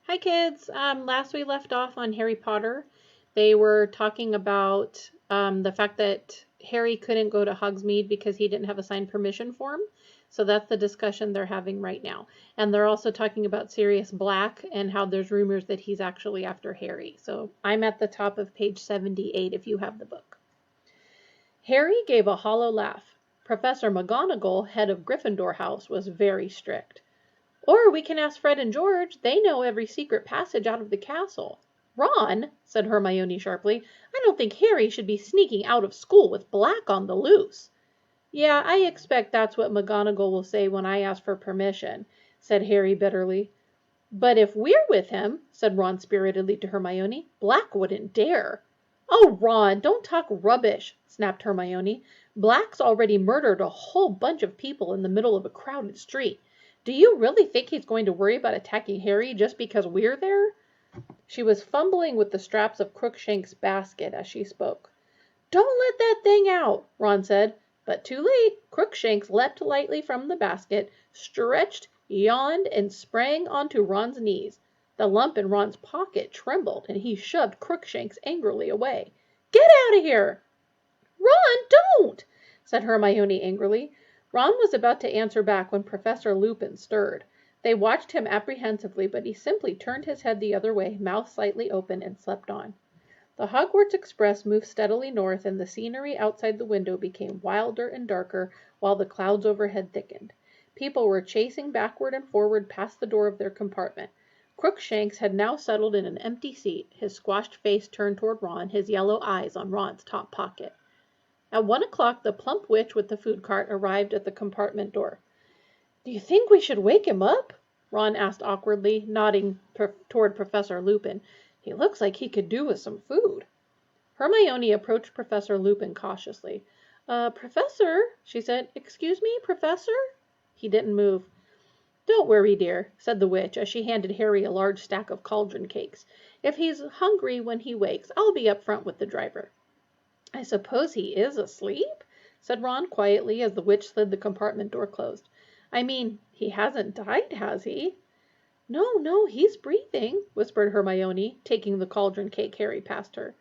Hi kids. Last we left off on Harry Potter, they were talking about the fact that Harry couldn't go to Hogsmeade because he didn't have a signed permission form. So that's the discussion they're having right now. And they're also talking about Sirius Black and how there's rumors that he's actually after Harry. So I'm at the top of page 78 if you have the book. Harry gave a hollow laugh. Professor McGonagall, head of Gryffindor House, was very strict. Or we can ask Fred and George. They know every secret passage out of the castle. Ron, said Hermione sharply, I don't think Harry should be sneaking out of school with Black on the loose. Yeah, I expect that's what McGonagall will say when I ask for permission, said Harry bitterly. But if we're with him, said Ron spiritedly to Hermione, Black wouldn't dare. Oh, Ron, don't talk rubbish, snapped Hermione. Black's already murdered a whole bunch of people in the middle of a crowded street. Do you really think he's going to worry about attacking Harry just because we're there? She was fumbling with the straps of Crookshank's basket as she spoke. Don't let that thing out, Ron said. But too late. Crookshanks leapt lightly from the basket, stretched, yawned, and sprang onto Ron's knees. The lump in Ron's pocket trembled, and he shoved Crookshanks angrily away. Get out of here! Ron, don't! Said Hermione angrily. Ron was about to answer back when Professor Lupin stirred. They watched him apprehensively, but he simply turned his head the other way, mouth slightly open, and slept on. The Hogwarts Express moved steadily north, and the scenery outside the window became wilder and darker while the clouds overhead thickened. People were chasing backward and forward past the door of their compartment. Crookshanks had now settled in an empty seat, his squashed face turned toward Ron, his yellow eyes on Ron's top pocket. At 1 o'clock, the plump witch with the food cart arrived at the compartment door. Do you think we should wake him up? Ron asked awkwardly, nodding toward Professor Lupin. He looks like he could do with some food. Hermione approached Professor Lupin cautiously. Professor, she said. Excuse me, Professor? He didn't move. Don't worry, dear, said the witch as she handed Harry a large stack of cauldron cakes. If he's hungry when he wakes, I'll be up front with the driver. I suppose he is asleep, said Ron quietly as the witch slid the compartment door closed. I mean, he hasn't died, has he? No, he's breathing, whispered Hermione, taking the cauldron cake Harry passed her.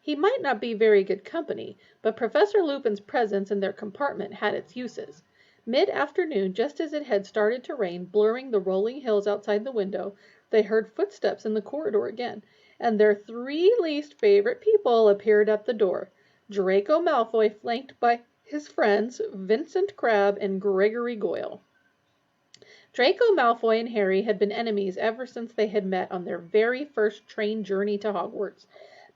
He might not be very good company, but Professor Lupin's presence in their compartment had its uses. Mid-afternoon, just as it had started to rain, blurring the rolling hills outside the window, they heard footsteps in the corridor again, and their three least favorite people appeared at the door. Draco Malfoy flanked by his friends, Vincent Crabbe and Gregory Goyle. Draco Malfoy and Harry had been enemies ever since they had met on their very first train journey to Hogwarts.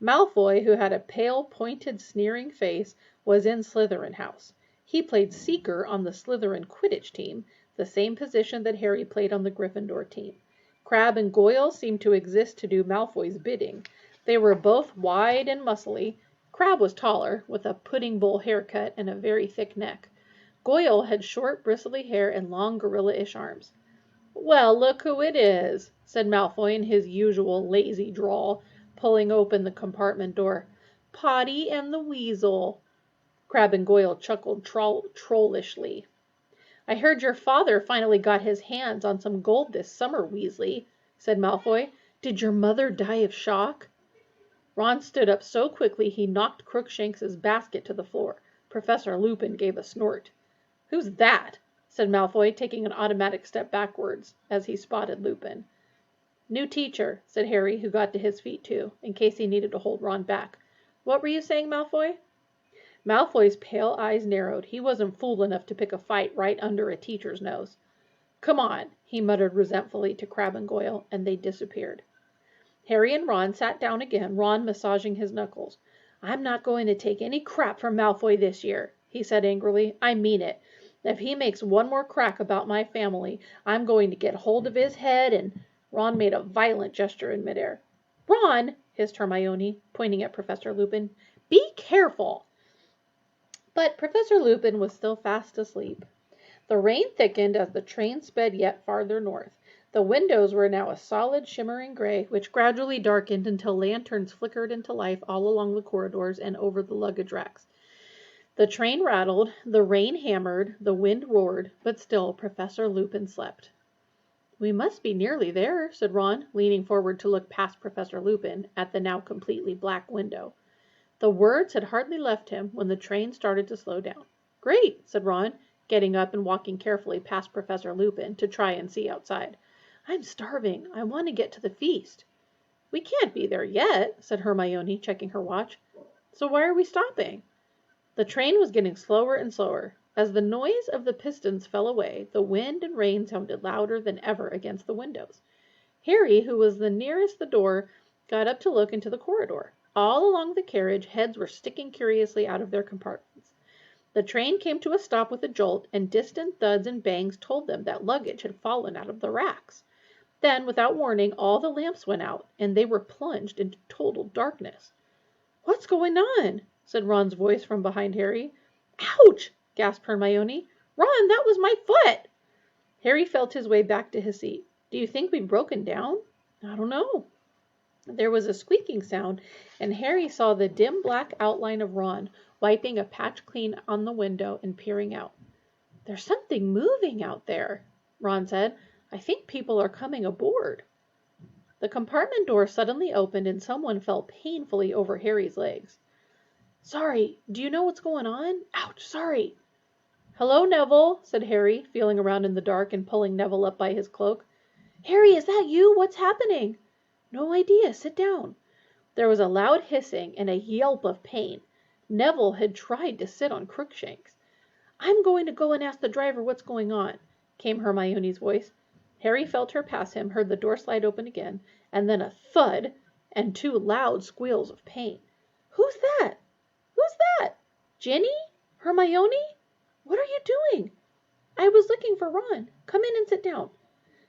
Malfoy, who had a pale, pointed, sneering face, was in Slytherin House. He played Seeker on the Slytherin Quidditch team, the same position that Harry played on the Gryffindor team. Crabbe and Goyle seemed to exist to do Malfoy's bidding. They were both wide and muscly. Crabbe was taller, with a pudding bowl haircut and a very thick neck. Goyle had short, bristly hair and long gorilla-ish arms. Well, look who it is, said Malfoy in his usual lazy drawl, pulling open the compartment door. Potty and the Weasel. Crabbe and Goyle chuckled trollishly. I heard your father finally got his hands on some gold this summer, Weasley, said Malfoy. Did your mother die of shock? Ron stood up so quickly he knocked Crookshanks's basket to the floor. Professor Lupin gave a snort. Who's that? Said Malfoy, taking an automatic step backwards as he spotted Lupin. New teacher, said Harry, who got to his feet too, in case he needed to hold Ron back. What were you saying, Malfoy? Malfoy's pale eyes narrowed. He wasn't fool enough to pick a fight right under a teacher's nose. Come on, he muttered resentfully to Crabbe and Goyle, and they disappeared. Harry and Ron sat down again, Ron massaging his knuckles. I'm not going to take any crap from Malfoy this year, he said angrily. I mean it. If he makes one more crack about my family, I'm going to get hold of his head and... Ron made a violent gesture in midair. Ron, hissed Hermione, pointing at Professor Lupin. Be careful! But Professor Lupin was still fast asleep. The rain thickened as the train sped yet farther north. The windows were now a solid shimmering gray, which gradually darkened until lanterns flickered into life all along the corridors and over the luggage racks. The train rattled, the rain hammered, the wind roared, but still Professor Lupin slept. "We must be nearly there," said Ron, leaning forward to look past Professor Lupin at the now completely black window. The words had hardly left him when the train started to slow down. "Great," said Ron, getting up and walking carefully past Professor Lupin to try and see outside. "I'm starving. I want to get to the feast." "We can't be there yet," said Hermione, checking her watch. "So why are we stopping?" The train was getting slower and slower. As the noise of the pistons fell away, the wind and rain sounded louder than ever against the windows. Harry, who was the nearest the door, got up to look into the corridor. All along the carriage, heads were sticking curiously out of their compartments. The train came to a stop with a jolt, and distant thuds and bangs told them that luggage had fallen out of the racks. Then, without warning, all the lamps went out, and they were plunged into total darkness. "What's going on?" said Ron's voice from behind Harry. "Ouch!" gasped Hermione. "Ron, that was my foot!" Harry felt his way back to his seat. "Do you think we've broken down?" "I don't know." There was a squeaking sound, and Harry saw the dim black outline of Ron wiping a patch clean on the window and peering out. "There's something moving out there," Ron said. "I think people are coming aboard." The compartment door suddenly opened and someone fell painfully over Harry's legs. "Sorry, do you know what's going on? Ouch, sorry." "Hello, Neville," said Harry, feeling around in the dark and pulling Neville up by his cloak. "Harry, is that you? What's happening?" "No idea. Sit down." There was a loud hissing and a yelp of pain. Neville had tried to sit on Crookshanks. "I'm going to go and ask the driver what's going on," came Hermione's voice. Harry felt her pass him, heard the door slide open again, and then a thud and two loud squeals of pain. "Who's that? Who's that? Ginny? Hermione? What are you doing?" "I was looking for Ron. Come in and sit down."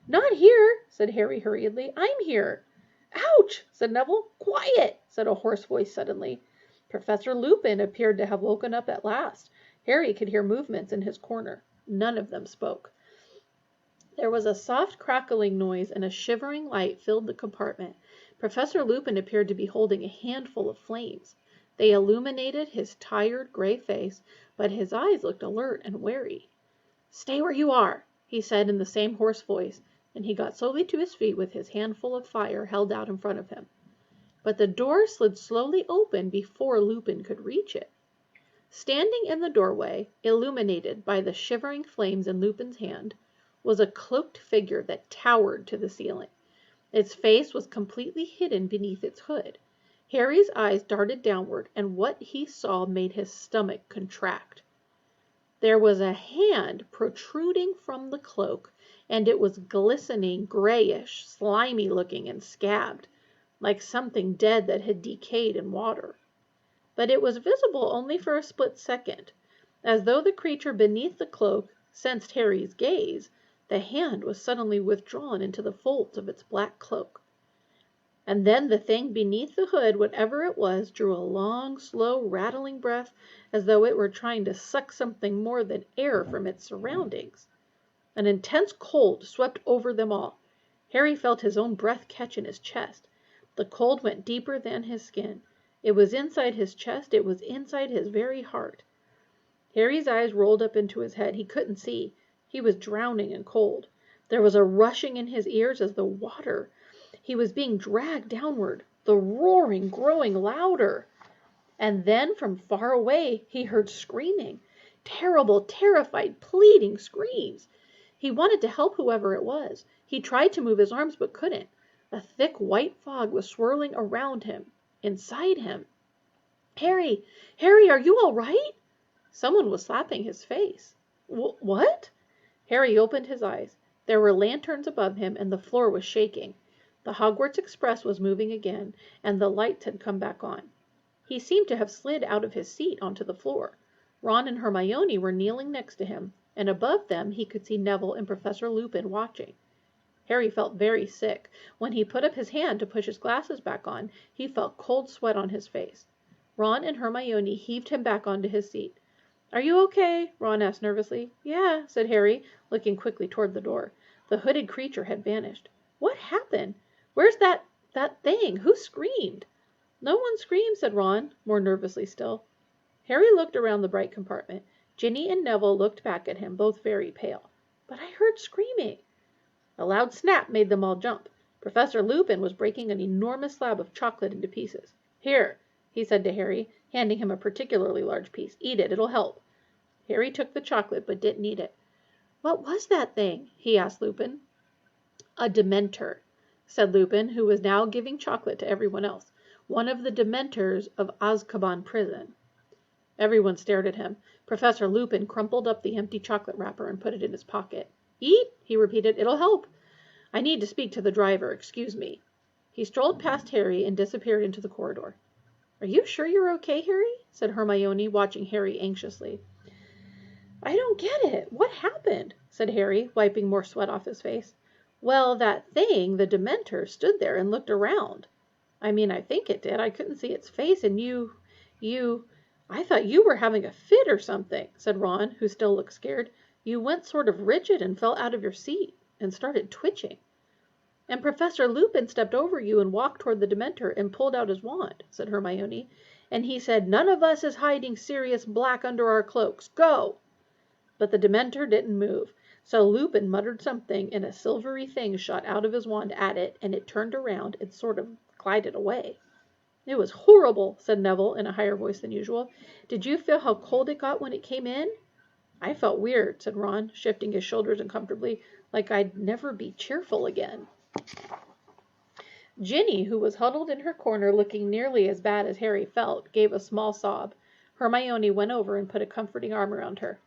"Not here," said Harry hurriedly. "I'm here." "Ouch!" said Neville. "Quiet!" said a hoarse voice suddenly. Professor Lupin appeared to have woken up at last. Harry could hear movements in his corner. None of them spoke. There was a soft crackling noise and a shivering light filled the compartment. Professor Lupin appeared to be holding a handful of flames. They illuminated his tired gray face, but his eyes looked alert and wary. "Stay where you are," he said in the same hoarse voice, and he got slowly to his feet with his handful of fire held out in front of him. But the door slid slowly open before Lupin could reach it. Standing in the doorway, illuminated by the shivering flames in Lupin's hand, was a cloaked figure that towered to the ceiling. Its face was completely hidden beneath its hood. Harry's eyes darted downward, and what he saw made his stomach contract. There was a hand protruding from the cloak, and it was glistening, grayish, slimy looking, and scabbed, like something dead that had decayed in water. But it was visible only for a split second. As though the creature beneath the cloak sensed Harry's gaze, the hand was suddenly withdrawn into the folds of its black cloak. And then the thing beneath the hood, whatever it was, drew a long, slow, rattling breath as though it were trying to suck something more than air from its surroundings. An intense cold swept over them all. Harry felt his own breath catch in his chest. The cold went deeper than his skin. It was inside his chest. It was inside his very heart. Harry's eyes rolled up into his head. He couldn't see. He was drowning in cold. There was a rushing in his ears as the water. He was being dragged downward, the roaring growing louder. And then from far away he heard screaming. Terrible, terrified, pleading screams. He wanted to help whoever it was. He tried to move his arms but couldn't. A thick white fog was swirling around him, inside him. "Harry! Harry, are you all right?" Someone was slapping his face. "What?" Harry opened his eyes. There were lanterns above him, and the floor was shaking. The Hogwarts Express was moving again, and the lights had come back on. He seemed to have slid out of his seat onto the floor. Ron and Hermione were kneeling next to him, and above them he could see Neville and Professor Lupin watching. Harry felt very sick. When he put up his hand to push his glasses back on, he felt cold sweat on his face. Ron and Hermione heaved him back onto his seat. "Are you okay?" Ron asked nervously. "Yeah," said Harry, looking quickly toward the door. The hooded creature had vanished. "What happened? Where's that thing? Who screamed?" "No one screamed," said Ron, more nervously still. Harry looked around the bright compartment. Ginny and Neville looked back at him, both very pale. "But I heard screaming." A loud snap made them all jump. Professor Lupin was breaking an enormous slab of chocolate into pieces. "Here," he said to Harry, handing him a particularly large piece. "Eat it, it'll help." Harry took the chocolate, but didn't eat it. "What was that thing?" he asked Lupin. "A Dementor," said Lupin, who was now giving chocolate to everyone else. "One of the Dementors of Azkaban prison." Everyone stared at him. Professor Lupin crumpled up the empty chocolate wrapper and put it in his pocket. "Eat," he repeated. "It'll help. I need to speak to the driver. Excuse me." He strolled past Harry and disappeared into the corridor. "Are you sure you're okay, Harry?" said Hermione, watching Harry anxiously. "I don't get it. What happened?" said Harry, wiping more sweat off his face. "Well, that thing, the Dementor, stood there and looked around. I mean, I think it did. I couldn't see its face, and I thought you were having a fit or something," said Ron, who still looked scared. "You went sort of rigid and fell out of your seat and started twitching." "And Professor Lupin stepped over you and walked toward the Dementor and pulled out his wand," said Hermione. "And he said, 'None of us is hiding Sirius Black under our cloaks. Go!' But the Dementor didn't move. So Lupin muttered something, and a silvery thing shot out of his wand at it, and it turned around and sort of glided away." "It was horrible," said Neville in a higher voice than usual. "Did you feel how cold it got when it came in?" "I felt weird," said Ron, shifting his shoulders uncomfortably, "like I'd never be cheerful again." Ginny, who was huddled in her corner looking nearly as bad as Harry felt, gave a small sob. Hermione went over and put a comforting arm around her.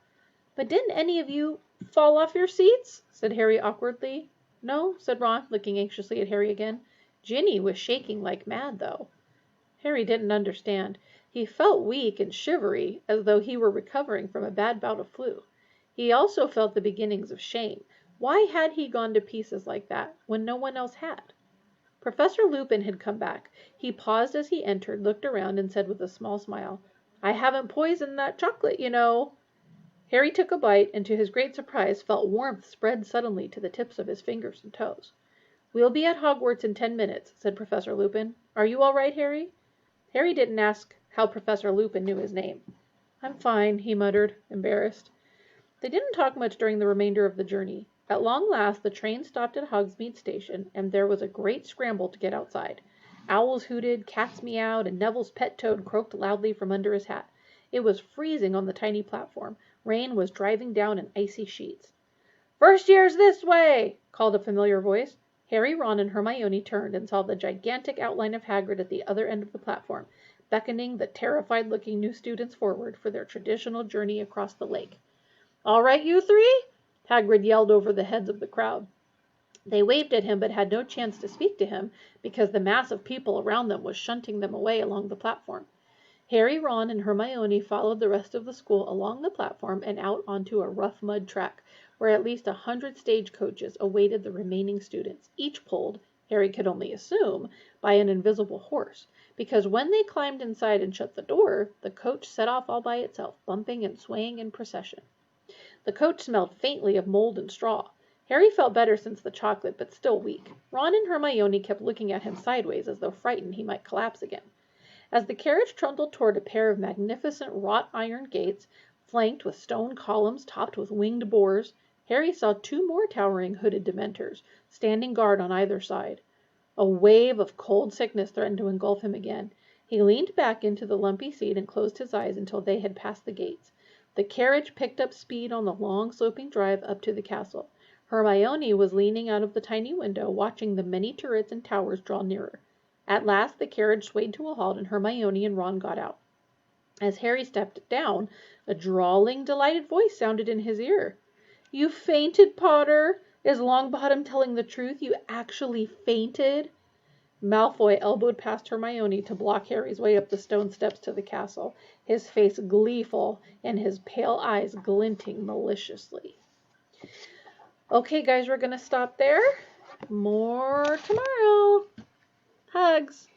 "But didn't any of you fall off your seats?" said Harry awkwardly. "No," said Ron, looking anxiously at Harry again. "Ginny was shaking like mad, though." Harry didn't understand. He felt weak and shivery, as though he were recovering from a bad bout of flu. He also felt the beginnings of shame. Why had he gone to pieces like that, when no one else had? Professor Lupin had come back. He paused as he entered, looked around, and said with a small smile, "I haven't poisoned that chocolate, you know." Harry took a bite, and to his great surprise felt warmth spread suddenly to the tips of his fingers and toes. "We'll be at Hogwarts in 10 minutes," said Professor Lupin. "Are you all right, Harry?" Harry didn't ask how Professor Lupin knew his name. "I'm fine," he muttered, embarrassed. They didn't talk much during the remainder of the journey. At long last the train stopped at Hogsmeade Station, and there was a great scramble to get outside. Owls hooted, cats meowed, and Neville's pet toad croaked loudly from under his hat. It was freezing on the tiny platform. Rain was driving down in icy sheets. "First years this way!" called a familiar voice. Harry, Ron, and Hermione turned and saw the gigantic outline of Hagrid at the other end of the platform, beckoning the terrified-looking new students forward for their traditional journey across the lake. "All right, you three?" Hagrid yelled over the heads of the crowd. They waved at him but had no chance to speak to him because the mass of people around them was shunting them away along the platform. Harry, Ron, and Hermione followed the rest of the school along the platform and out onto a rough mud track, where at least 100 stagecoaches awaited the remaining students, each pulled, Harry could only assume, by an invisible horse, because when they climbed inside and shut the door, the coach set off all by itself, bumping and swaying in procession. The coach smelled faintly of mold and straw. Harry felt better since the chocolate, but still weak. Ron and Hermione kept looking at him sideways as though frightened he might collapse again. As the carriage trundled toward a pair of magnificent wrought iron gates, flanked with stone columns topped with winged boars, Harry saw 2 more towering hooded Dementors, standing guard on either side. A wave of cold sickness threatened to engulf him again. He leaned back into the lumpy seat and closed his eyes until they had passed the gates. The carriage picked up speed on the long, sloping drive up to the castle. Hermione was leaning out of the tiny window, watching the many turrets and towers draw nearer. At last the carriage swayed to a halt, and Hermione and Ron got out. As Harry stepped down, a drawling, delighted voice sounded in his ear. "You fainted, Potter? Is Longbottom telling the truth? You actually fainted?" Malfoy elbowed past Hermione to block Harry's way up the stone steps to the castle, his face gleeful and his pale eyes glinting maliciously. Okay, guys, we're going to stop there. More tomorrow. Hugs.